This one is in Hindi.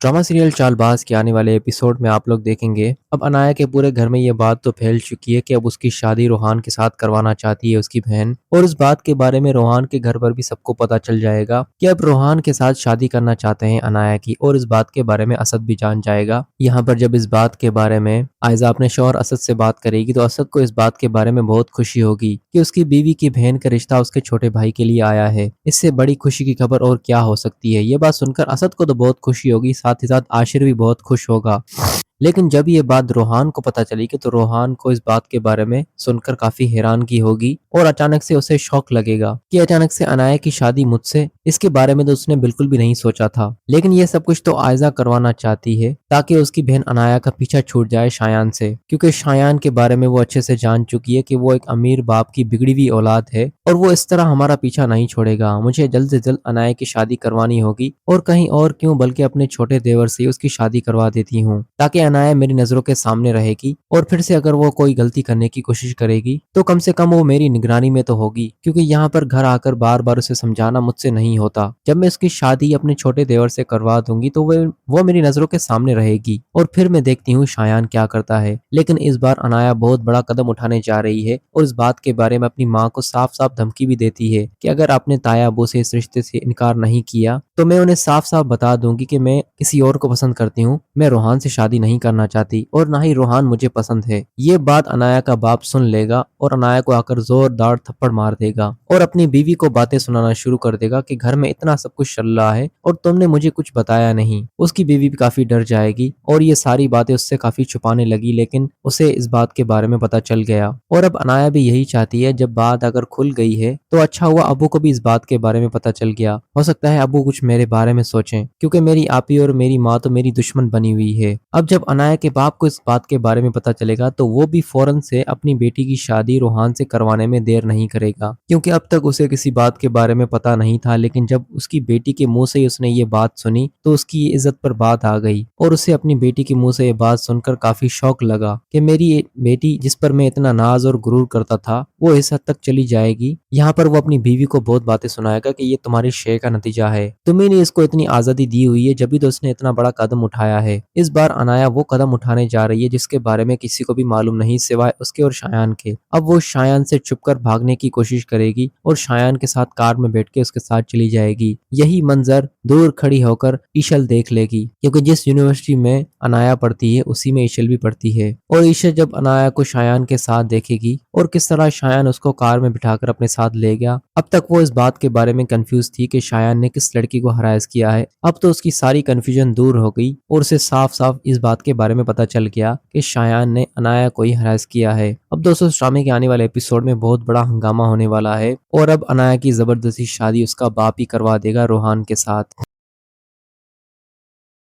ड्रामा सीरियल चालबाज के आने वाले एपिसोड में आप लोग देखेंगे। अब अनाया के पूरे घर में ये बात तो फैल चुकी है कि अब उसकी शादी रोहान के साथ करवाना चाहती है उसकी बहन। और इस बात के बारे में रोहान के घर पर भी सबको पता चल जाएगा कि अब रोहान के साथ शादी करना चाहते हैं अनाया की। और इस बात के बारे में असद भी जान जाएगा। यहाँ पर जब इस बात के बारे में आयजा अपने शौहर असद से बात करेगी तो असद को इस बात के बारे में बहुत खुशी होगी कि उसकी बीवी की बहन का रिश्ता उसके छोटे भाई के लिए आया है। इससे बड़ी खुशी की खबर और क्या हो सकती है। ये बात सुनकर असद को तो बहुत खुशी होगी, साथ ही साथ आशिर भी बहुत खुश होगा। लेकिन जब ये बात रोहान को पता चली कि तो रोहान को इस बात के बारे में सुनकर काफी हैरानगी होगी और अचानक से उसे शौक लगेगा कि अचानक से अनाया की शादी मुझसे, इसके बारे में तो उसने बिल्कुल भी नहीं सोचा था। लेकिन ये सब कुछ तो आयजा करवाना चाहती है ताकि उसकी बहन अनाया का पीछा छूट जाए शायान से, क्योंकि शायान के बारे में वो अच्छे से जान चुकी है कि वो एक अमीर बाप की बिगड़ी हुई औलाद है और वो इस तरह हमारा पीछा नहीं छोड़ेगा। मुझे जल्द से जल्द अनाया की शादी करवानी होगी और कहीं और क्यों बल्कि अपने छोटे देवर से ही उसकी शादी करवा देती हूँ ताकि अनाया मेरी नजरों के सामने रहेगी और फिर से अगर वो कोई गलती करने की कोशिश करेगी तो कम से कम वो मेरी निगरानी में तो होगी, क्योंकि यहाँ पर घर आकर बार बार उसे समझाना मुझसे नहीं होता। जब मैं उसकी शादी अपने छोटे देवर से करवा दूंगी तो वो मेरी नजरों के सामने रहेगी और फिर मैं देखती हूँ शायान क्या करता है। लेकिन इस बार अनाया बहुत बड़ा कदम उठाने जा रही है और इस बात के बारे में अपनी माँ को साफ साफ धमकी भी देती है कि अगर आपने ताया अबू से इस रिश्ते से इनकार नहीं किया तो मैं उन्हें साफ साफ बता दूंगी कि मैं किसी और को पसंद करती हूँ, मैं रोहान से शादी नहीं करना चाहती और ना ही रोहान मुझे पसंद है। ये बात अनाया का बाप सुन लेगा और अनाया को आकर जोरदार थप्पड़ मार देगा और अपनी बीवी को बातें सुनाना शुरू कर देगा कि घर में इतना सब कुछ चल रहा है और तुमने मुझे कुछ बताया नहीं। उसकी बीवी भी काफी डर जाएगी और ये सारी बातें उससे काफी छुपाने लगी, लेकिन उसे इस बात के बारे में पता चल गया। और अब अनाया भी यही चाहती है, जब बात अगर खुल गई है तो अच्छा हुआ अबू को भी इस बात के बारे में पता चल गया। हो सकता है अबू कुछ मेरे बारे में सोचें, क्योंकि मेरी आपी और मेरी माँ तो मेरी दुश्मन बनी हुई है। अब जब अनाया के बाप को इस बात के बारे में पता चलेगा तो वो भी फौरन से अपनी बेटी की शादी रोहान से करवाने में देर नहीं करेगा, क्योंकि अब तक उसे किसी बात के बारे में पता नहीं था। लेकिन जब उसकी बेटी के मुंह से ही उसने ये बात सुनी तो उसकी इज्जत पर बात आ गई और उसे अपनी बेटी के मुंह से ये बात सुनकर काफी शौक लगा कि मेरी बेटी जिस पर मैं इतना नाज और गुरूर करता था वो इस हद तक चली जाएगी। यहाँ पर वो अपनी बीवी को बहुत बातें सुनाएगा कि ये तुम्हारी शेर का नतीजा है, तुम्हें ने इसको इतनी आजादी दी हुई है जब भी तो उसने इतना बड़ा कदम उठाया है। इस बार अनाया वो कदम उठाने जा रही है जिसके बारे में किसी को भी मालूम नहीं सिवाय उसके और शायान के। अब वो शायान से छुपकर भागने की कोशिश करेगी और शायान के साथ कार में बैठ के उसके साथ चली जाएगी। यही मंजर दूर खड़ी होकर ईशल देख लेगी, क्योंकि जिस यूनिवर्सिटी में अनाया पढ़ती है उसी में ईशल भी पढ़ती है। और ईशल जब अनाया को शायान के साथ देखेगी और किस तरह शायान उसको कार में बिठाकर अपने साथ ले गया, अब तक वो इस बात के बारे में कंफ्यूज थी कि शायान ने किस लड़की को हरास किया है। अब तो उसकी सारी कंफ्यूजन दूर हो गई और उसे साफ साफ इस बात के बारे में पता चल गया कि शायान ने अनाया को ही हरास किया है। अब दोस्तों इस ड्रामे के आने वाले एपिसोड में बहुत बड़ा हंगामा होने वाला है और अब अनाया की जबरदस्ती शादी उसका बाप ही करवा देगा रोहान के साथ।